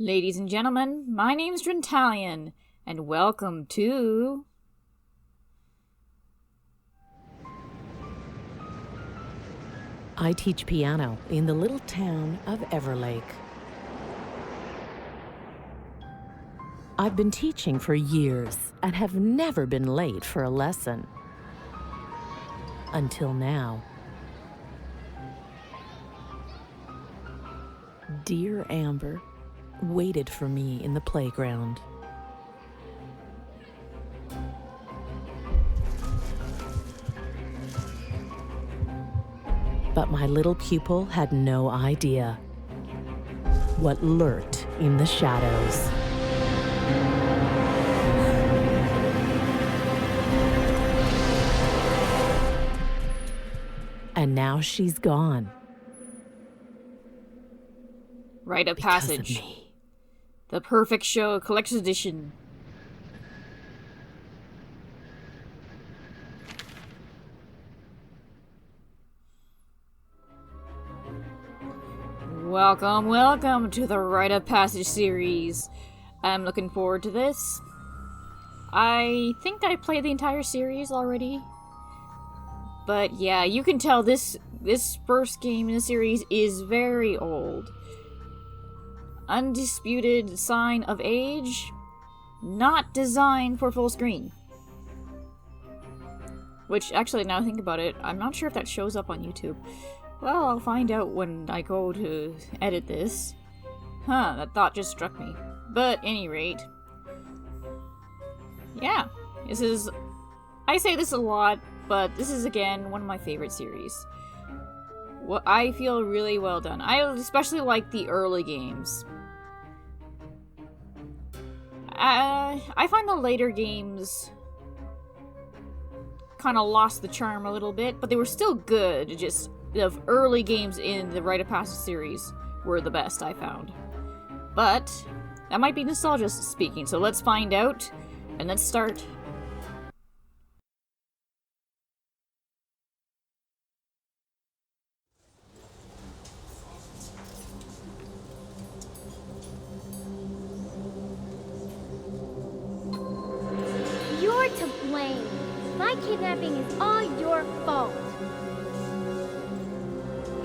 Ladies and gentlemen, my name's Drentalion, and welcome to... I teach piano in the little town of Everlake. I've been teaching for years and have never been late for a lesson. Until now. Dear Amber waited for me in the playground. But my little pupil had no idea what lurked in the shadows. And now she's gone. Rite of Because of Passage. me. The Perfect Show Collector's Edition. Welcome to the Rite of Passage series. I'm looking forward to this. I think I played the entire series already. But yeah, you can tell this first game in the series is very old. Undisputed sign of age, not designed for full screen. Which, actually, now I think about it, I'm not sure if that shows up on YouTube. Well, I'll find out when I go to edit this. That thought just struck me. But, at any rate. Yeah, this is... I say this a lot, but this is, again, one of my favorite series. What I feel really well done. I especially like the early games. I find the later games kind of lost the charm a little bit, but they were still good. Just the early games in the Rite of Passage series were the best I found. But that might be nostalgia speaking, so let's find out and let's start. You're to blame. My kidnapping is all your fault.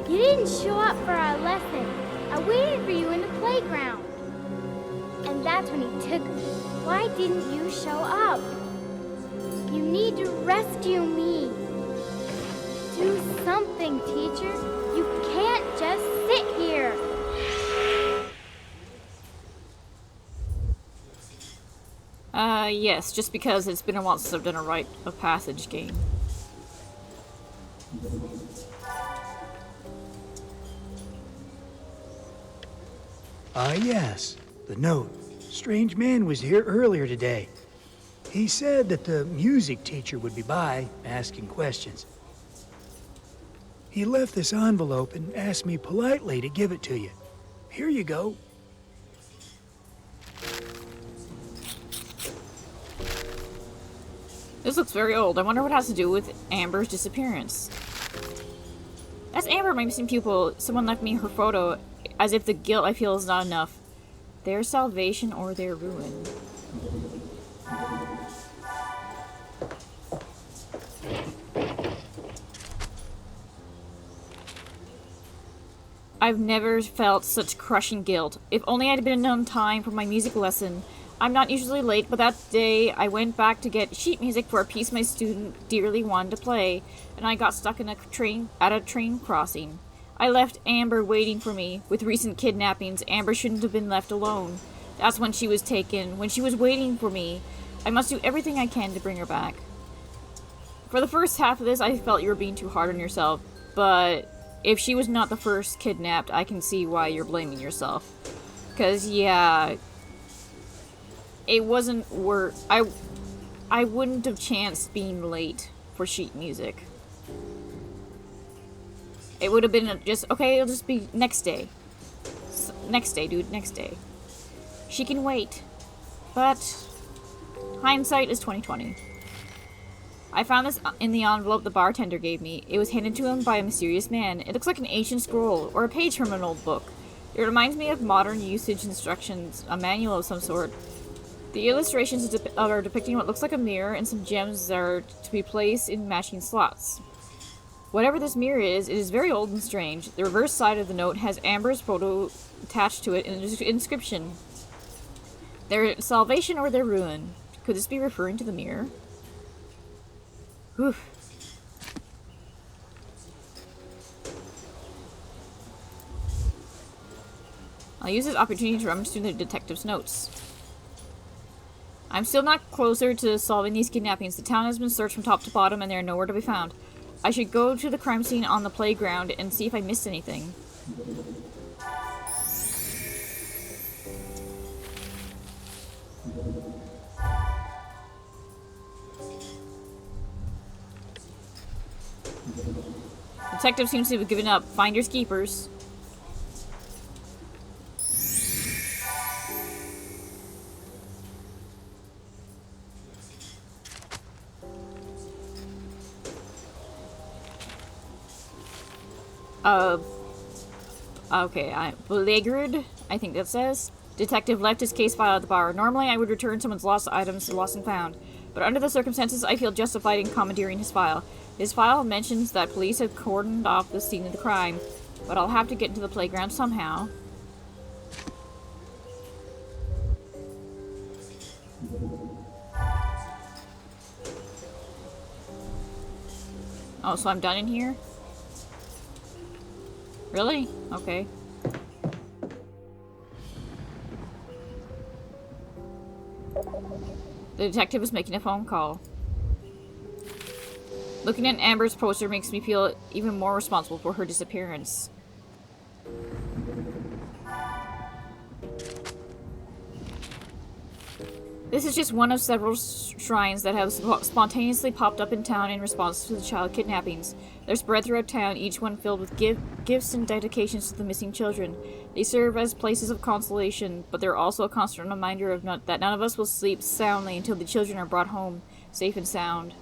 You didn't show up for our lesson. I waited for you in the playground. And that's when he took me. Why didn't you show up? You need to rescue me. Do something, teacher. You can't just sit here. Yes, just because it's been a while since I've done a Rite of Passage game. Yes. The note. Strange man was here earlier today. He said that the music teacher would be by, asking questions. He left this envelope and asked me politely to give it to you. Here you go. This looks very old. I wonder what it has to do with Amber's disappearance. That's Amber, my missing pupil. Someone left me her photo, as if the guilt I feel is not enough. Their salvation or their ruin. I've never felt such crushing guilt. If only I'd been on time for my music lesson. I'm not usually late, but that day I went back to get sheet music for a piece my student dearly wanted to play, and I got stuck in a train crossing. I left Amber waiting for me. With recent kidnappings, Amber shouldn't have been left alone. That's when she was taken, when she was waiting for me. I must do everything I can to bring her back. For the first half of this, I felt you were being too hard on yourself, but if she was not the first kidnapped, I can see why you're blaming yourself. 'Cause, yeah... It wasn't worth... I wouldn't have chanced being late for sheet music. It would have been just, okay, it'll just be next day. Next day, dude, next day. She can wait. But hindsight is 2020. I found this in the envelope the bartender gave me. It was handed to him by a mysterious man. It looks like an ancient scroll or a page from an old book. It reminds me of modern usage instructions, a manual of some sort. The illustrations are depicting what looks like a mirror and some gems that are to be placed in matching slots. Whatever this mirror is, it is very old and strange. The reverse side of the note has Amber's photo attached to it and an inscription. Their salvation or their ruin. Could this be referring to the mirror? Whew. I'll use this opportunity to rummage through the detective's notes. I'm still not closer to solving these kidnappings. The town has been searched from top to bottom and they are nowhere to be found. I should go to the crime scene on the playground and see if I missed anything. Detective seems to have given up. Finders keepers. Okay, beleaguered, I think that says. Detective left his case file at the bar. Normally, I would return someone's lost items to lost and found, but under the circumstances, I feel justified in commandeering his file. His file mentions that police have cordoned off the scene of the crime, but I'll have to get into the playground somehow. Oh, so I'm done in here? Really? Okay. The detective is making a phone call. Looking at Amber's poster makes me feel even more responsible for her disappearance. This is just one of several shrines that have spontaneously popped up in town in response to the child kidnappings. They're spread throughout town, each one filled with gifts and dedications to the missing children. They serve as places of consolation, but they're also a constant reminder of that none of us will sleep soundly until the children are brought home, safe and sound.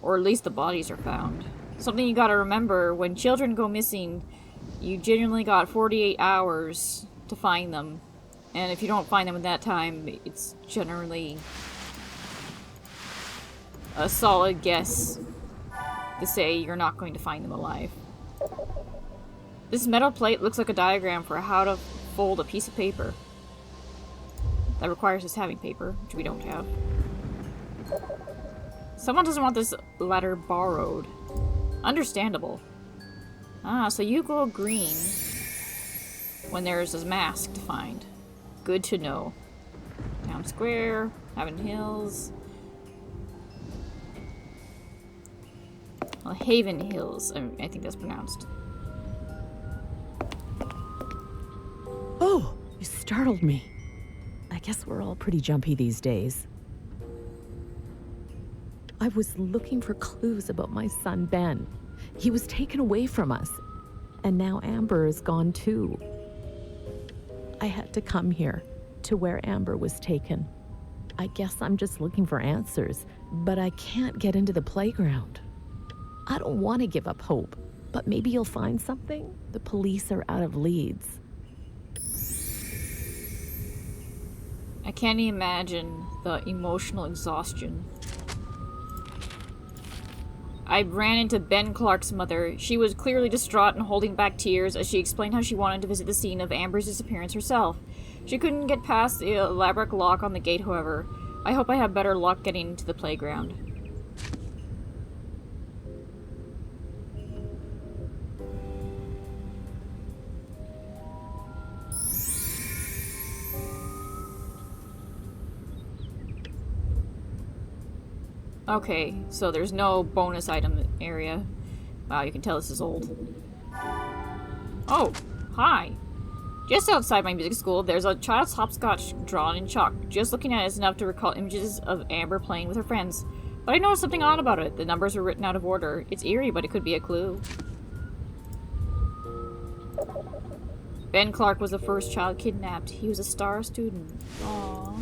Or at least the bodies are found. Something you gotta remember, when children go missing, you genuinely got 48 hours to find them. And if you don't find them in that time, it's generally a solid guess to say you're not going to find them alive. This metal plate looks like a diagram for how to fold a piece of paper. That requires us having paper, which we don't have. Someone doesn't want this letter borrowed. Understandable. Ah, so you glow green when there's a mask to find. Good to know. Town Square, Haven Hills. Well, Haven Hills, I think that's pronounced. Oh, you startled me. I guess we're all pretty jumpy these days. I was looking for clues about my son, Ben. He was taken away from us, and now Amber is gone too. I had to come here, to where Amber was taken. I guess I'm just looking for answers, but I can't get into the playground. I don't want to give up hope, but maybe you'll find something? The police are out of leads. I can't imagine the emotional exhaustion. I ran into Ben Clark's mother. She was clearly distraught and holding back tears as she explained how she wanted to visit the scene of Amber's disappearance herself. She couldn't get past the elaborate lock on the gate, however. I hope I have better luck getting into the playground. Okay, so there's no bonus item area. Wow, you can tell this is old. Oh, hi. Just outside my music school, there's a child's hopscotch drawn in chalk. Just looking at it is enough to recall images of Amber playing with her friends. But I noticed something odd about it. The numbers are written out of order. It's eerie, but it could be a clue. Ben Clark was the first child kidnapped. He was a star student. Aww.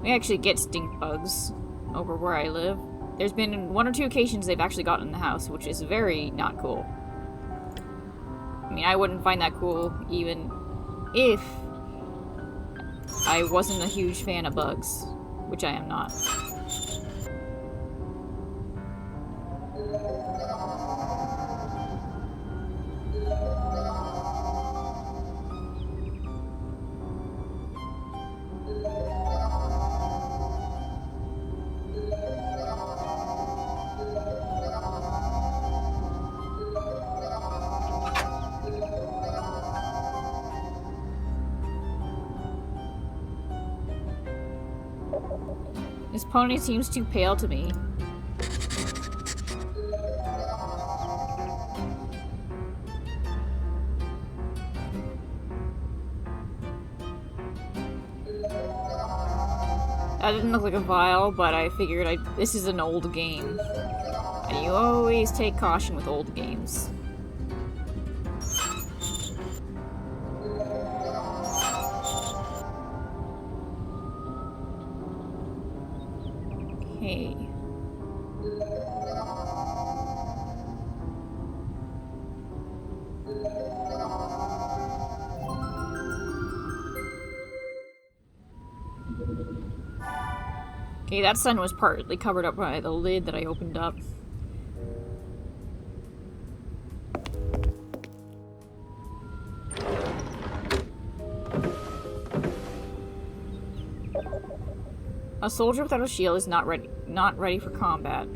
We actually get stink bugs over where I live. There's been 1 or 2 occasions they've actually gotten in the house, which is very not cool. I mean, I wouldn't find that cool even if I wasn't a huge fan of bugs, which I am not. This pony seems too pale to me. That didn't look like a vial, but I figured this is an old game. And you always take caution with old games. Okay. Okay, that sun was partly covered up by the lid that I opened up. A soldier without a shield is not ready for combat.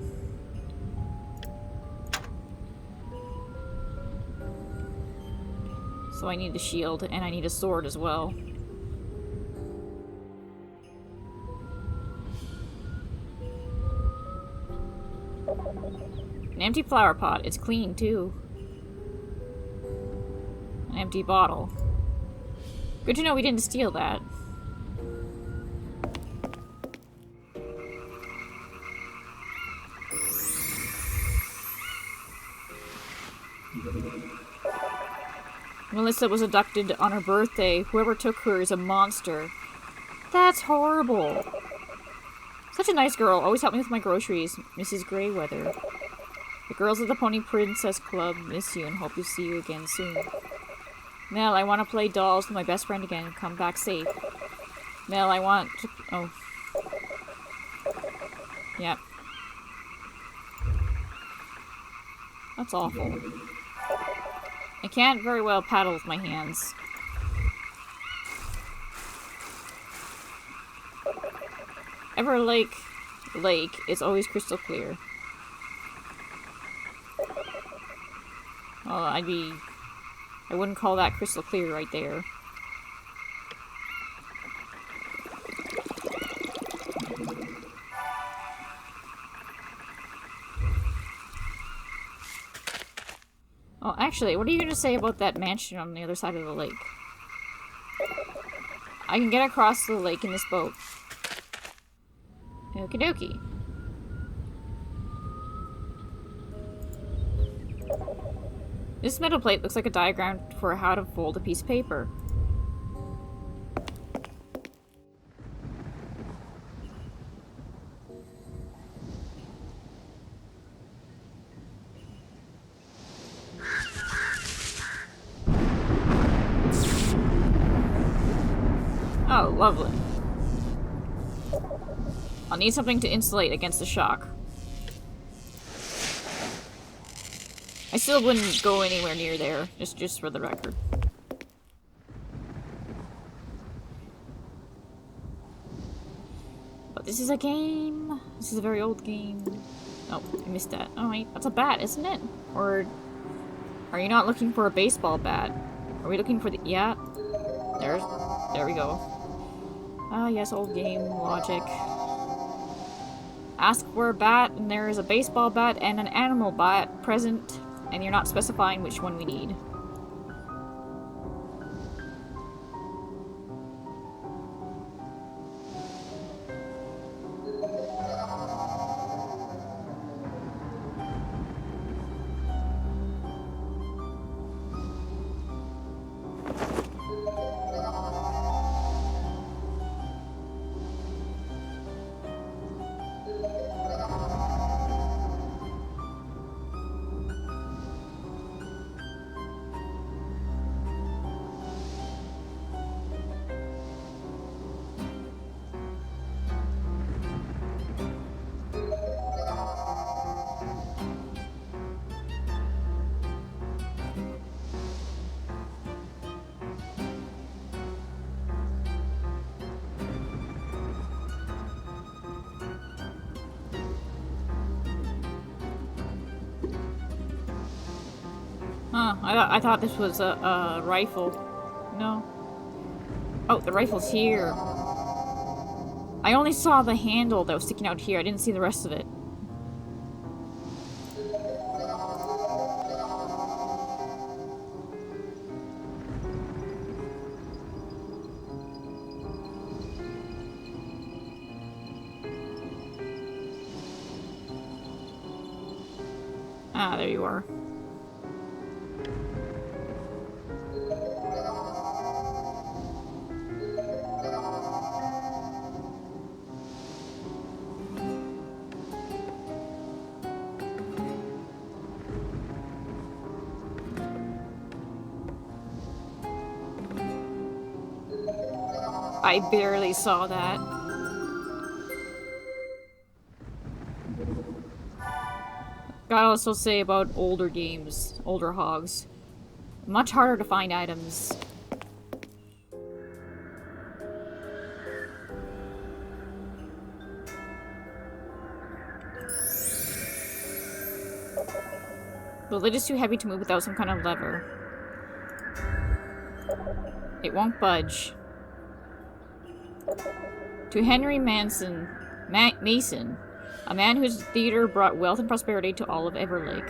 So I need a shield, and I need a sword as well. An empty flower pot. It's clean, too. An empty bottle. Good to know we didn't steal that. Melissa was abducted on her birthday. Whoever took her is a monster. That's horrible. Such a nice girl. Always helped me with my groceries. Mrs. Greyweather. The girls of the Pony Princess Club miss you and hope to see you again soon. Mel, I want to play dolls with my best friend again and come back safe. Mel, I want to... Oh. Yep. That's awful. I can't very well paddle with my hands. Ever Lake is always crystal clear. Well, I wouldn't call that crystal clear right there. Oh, actually, what are you going to say about that mansion on the other side of the lake? I can get across the lake in this boat. Okie dokie. This metal plate looks like a diagram for how to fold a piece of paper. Oh, lovely. I'll need something to insulate against the shock. I still wouldn't go anywhere near there, just for the record. But this is a game. This is a very old game. Oh, I missed that. Oh wait, that's a bat, isn't it? Or are you not looking for a baseball bat? Are we looking for the... Yeah. There we go. Ah, yes, old game logic. Ask for a bat, and there is a baseball bat and an animal bat present, and you're not specifying which one we need. Huh, I thought this was a rifle. No. Oh, the rifle's here. I only saw the handle that was sticking out here. I didn't see the rest of it. Ah, there you are. I barely saw that. Gotta also say about older games, older hogs. Much harder to find items. The lid is too heavy to move without some kind of lever. It won't budge. To Henry Mason, a man whose theater brought wealth and prosperity to all of Everlake.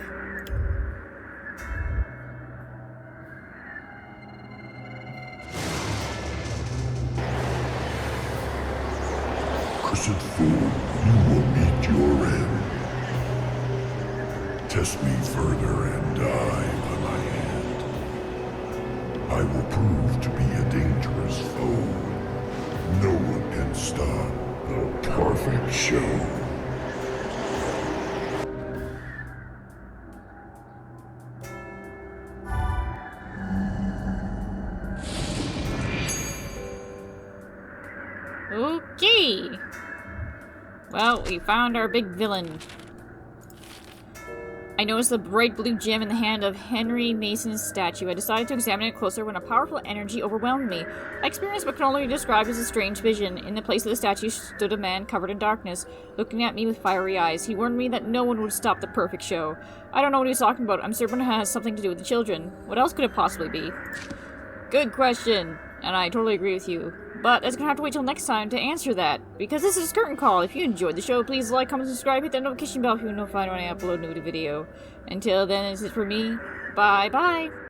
Cursed fool, you will meet your end. Test me further and die by my hand. I will prove to be a dangerous foe. No one can stop the perfect show. Okay. Well, we found our big villain. I noticed the bright blue gem in the hand of Henry Mason's statue. I decided to examine it closer when a powerful energy overwhelmed me. I experienced what can only be described as a strange vision. In the place of the statue stood a man covered in darkness, looking at me with fiery eyes. He warned me that no one would stop the perfect show. I don't know what he was talking about. I'm certain it has something to do with the children. What else could it possibly be? Good question, and I totally agree with you. But that's gonna have to wait till next time to answer that, because this is Curtain Call. If you enjoyed the show, please like, comment, subscribe, hit that notification bell if you're notified when I upload a new video. Until then, this is it for me. Bye-bye.